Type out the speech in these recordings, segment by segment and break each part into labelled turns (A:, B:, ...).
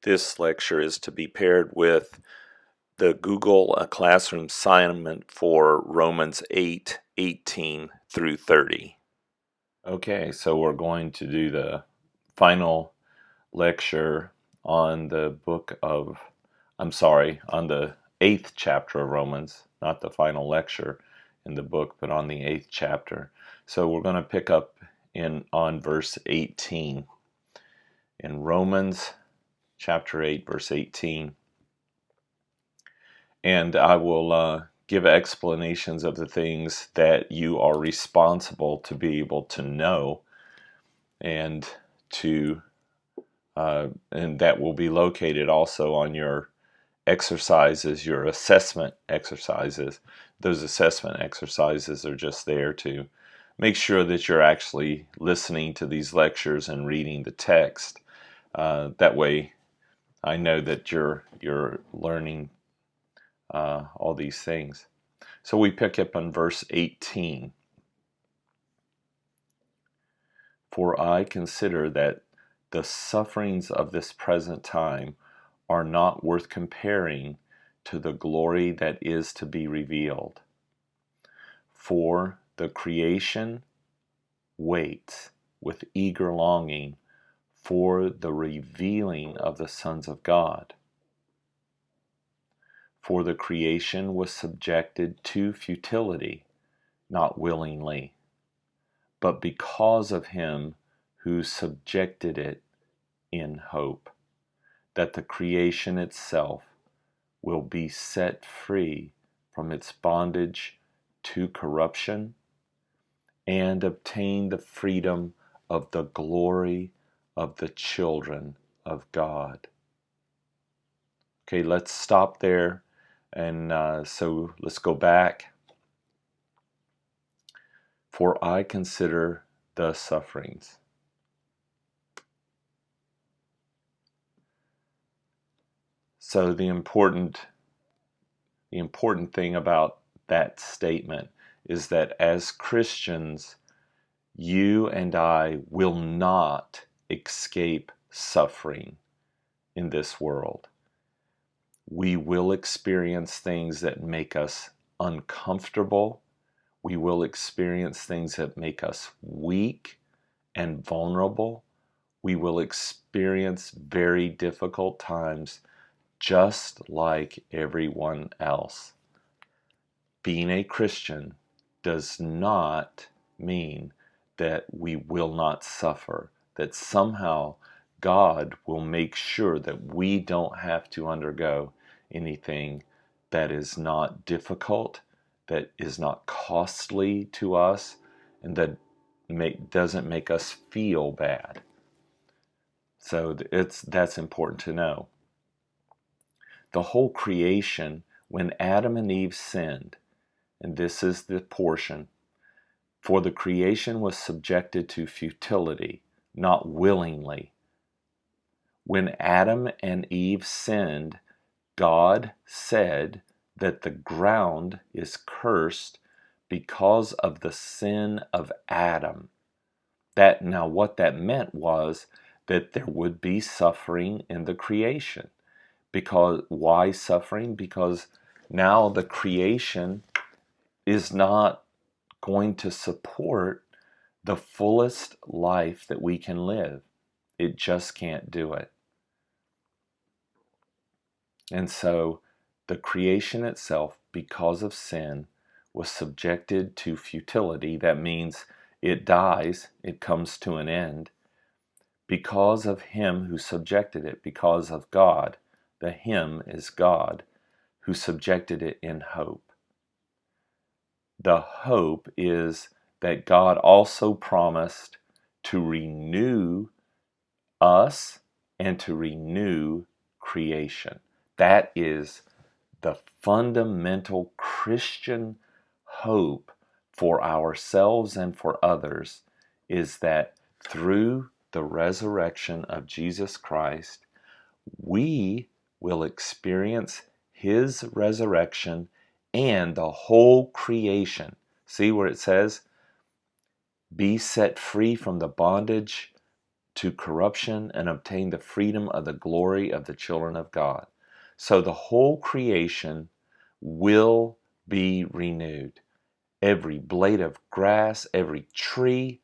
A: This lecture is to be paired with the Google Classroom assignment for Romans 8:18 through 30. Okay, so we're going to do the final lecture on the on the 8th chapter of Romans, not the final lecture in the book, but on the 8th chapter. So we're going to pick up on verse 18 in Romans chapter 8, verse 18. And I will give explanations of the things that you are responsible to be able to know, and and that will be located also on your exercises, your assessment exercises. Those assessment exercises are just there to make sure that you're actually listening to these lectures and reading the text. That way, I know that you're learning all these things. So we pick up on verse 18. For I consider that the sufferings of this present time are not worth comparing to the glory that is to be revealed. For the creation waits with eager longing for the revealing of the sons of God. For the creation was subjected to futility, not willingly, but because of him who subjected it in hope, that the creation itself will be set free from its bondage to corruption and obtain the freedom of the glory of the children of God. Okay, let's stop there. And so let's go back. For I consider the sufferings. So the important thing about that statement is that as Christians, you and I will not escape suffering in this world. We will experience things that make us uncomfortable. We will experience things that make us weak and vulnerable. We will experience very difficult times just like everyone else. Being a Christian does not mean that we will not suffer, that somehow God will make sure that we don't have to undergo anything that is not difficult, that is not costly to us, and that doesn't make us feel bad. So that's important to know. The whole creation, when Adam and Eve sinned, and this is the portion, for the creation was subjected to futility, not willingly. When Adam and Eve sinned, God said that the ground is cursed because of the sin of Adam. Now what that meant was that there would be suffering in the creation. Because why suffering? Because now the creation is not going to support the fullest life that we can live. It just can't do it. And so the creation itself, because of sin, was subjected to futility. That means it dies, it comes to an end, because of him who subjected it, because of God. The him is God, who subjected it in hope. The hope is that God also promised to renew us and to renew creation. That is the fundamental Christian hope for ourselves and for others, is that through the resurrection of Jesus Christ, we will experience his resurrection and the whole creation. See where it says, be set free from the bondage to corruption and obtain the freedom of the glory of the children of God. So the whole creation will be renewed. Every blade of grass, every tree,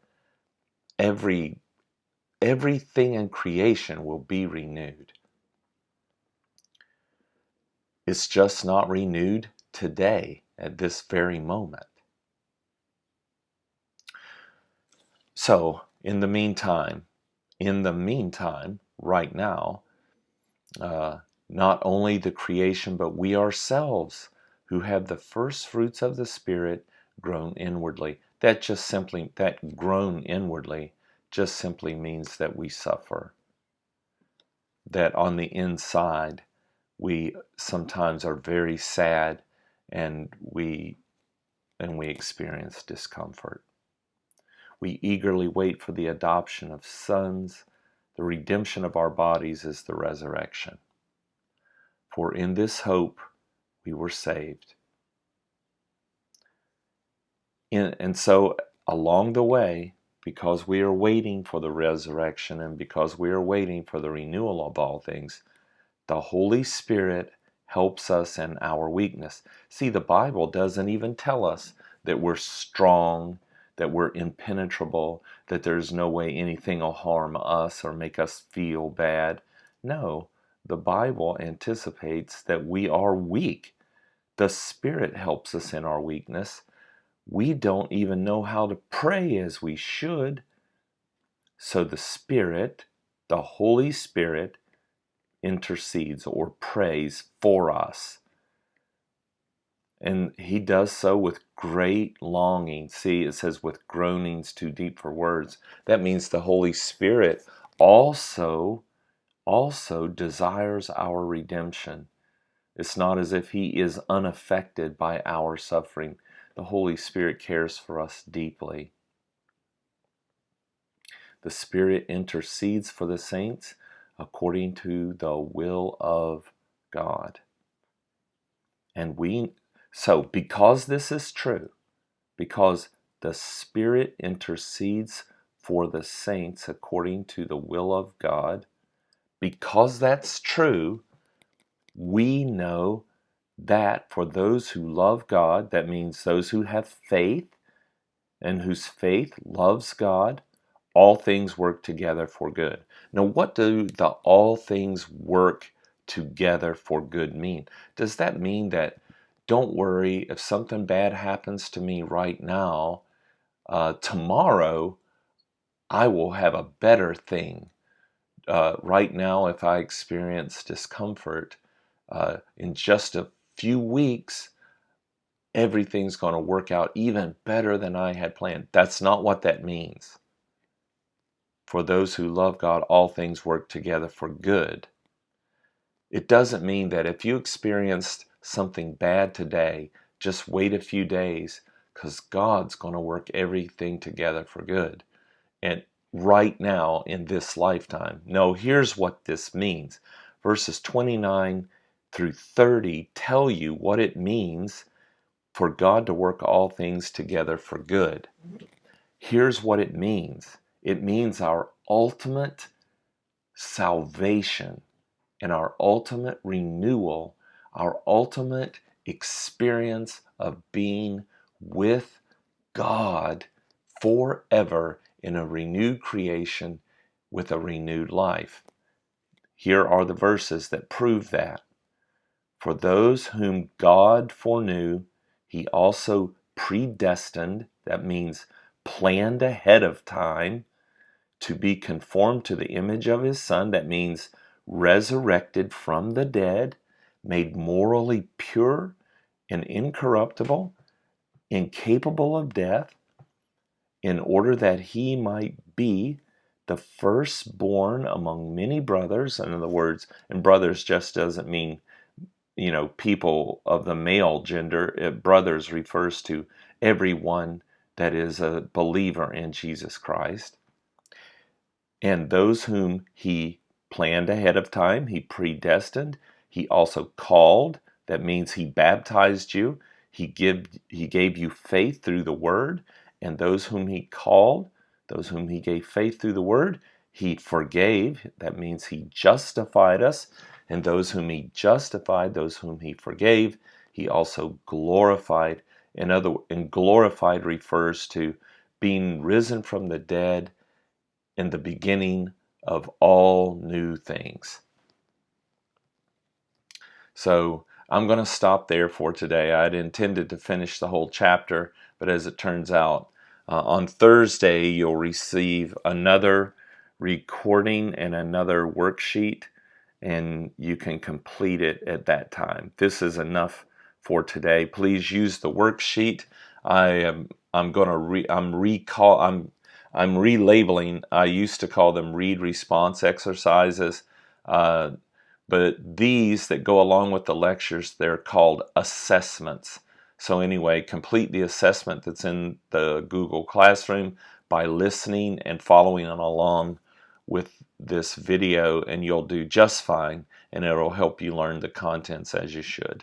A: everything in creation will be renewed. It's just not renewed today at this very moment. So, in the meantime, right now, not only the creation, but we ourselves who have the first fruits of the Spirit grown inwardly. That grown inwardly just simply means that we suffer. That on the inside, we sometimes are very sad and we experience discomfort. We eagerly wait for the adoption of sons. The redemption of our bodies is the resurrection. For in this hope we were saved. And so along the way, because we are waiting for the resurrection and because we are waiting for the renewal of all things, the Holy Spirit helps us in our weakness. See, the Bible doesn't even tell us that we're strong, that we're impenetrable, that there's no way anything will harm us or make us feel bad. No, the Bible anticipates that we are weak. The Spirit helps us in our weakness. We don't even know how to pray as we should. So the Spirit, the Holy Spirit, intercedes or prays for us. And he does so with great longing. See, it says with groanings too deep for words. That means the Holy Spirit also desires our redemption. It's not as if he is unaffected by our suffering. The Holy Spirit cares for us deeply. The Spirit intercedes for the saints according to the will of God. And so because this is true, because the Spirit intercedes for the saints according to the will of God, because that's true, we know that for those who love God, that means those who have faith and whose faith loves God, all things work together for good. Now, what do the all things work together for good mean? Does that mean that, don't worry, if something bad happens to me right now, tomorrow I will have a better thing? Right now, if I experience discomfort, in just a few weeks, everything's going to work out even better than I had planned. That's not what that means. For those who love God, all things work together for good. It doesn't mean that if you experienced something bad today, just wait a few days because God's going to work everything together for good. And right now in this lifetime. No, here's what this means. Verses 29 through 30 tell you what it means for God to work all things together for good. Here's what it means. It means our ultimate salvation and our ultimate renewal, our ultimate experience of being with God forever in a renewed creation with a renewed life. Here are the verses that prove that. For those whom God foreknew, he also predestined, that means planned ahead of time, to be conformed to the image of his Son, that means resurrected from the dead, made morally pure and incorruptible, incapable of death, in order that he might be the firstborn among many brothers. In other words, and brothers just doesn't mean, people of the male gender. Brothers refers to everyone that is a believer in Jesus Christ. And those whom he planned ahead of time, he predestined. He also called. That means he baptized you. He gave you faith through the word. And those whom he called, those whom he gave faith through the word, He forgave, that means he justified us, and those whom he justified, those whom he forgave, he also glorified. And glorified refers to being risen from the dead in the beginning of all new things. So I'm going to stop there for today. I'd intended to finish the whole chapter, but as it turns out, on Thursday you'll receive another recording and another worksheet, and you can complete it at that time. This is enough for today. Please use the worksheet. I'm relabeling. I used to call them read response exercises. But these that go along with the lectures, they're called assessments. So anyway, complete the assessment that's in the Google Classroom by listening and following along with this video, and you'll do just fine, and it'll help you learn the contents as you should.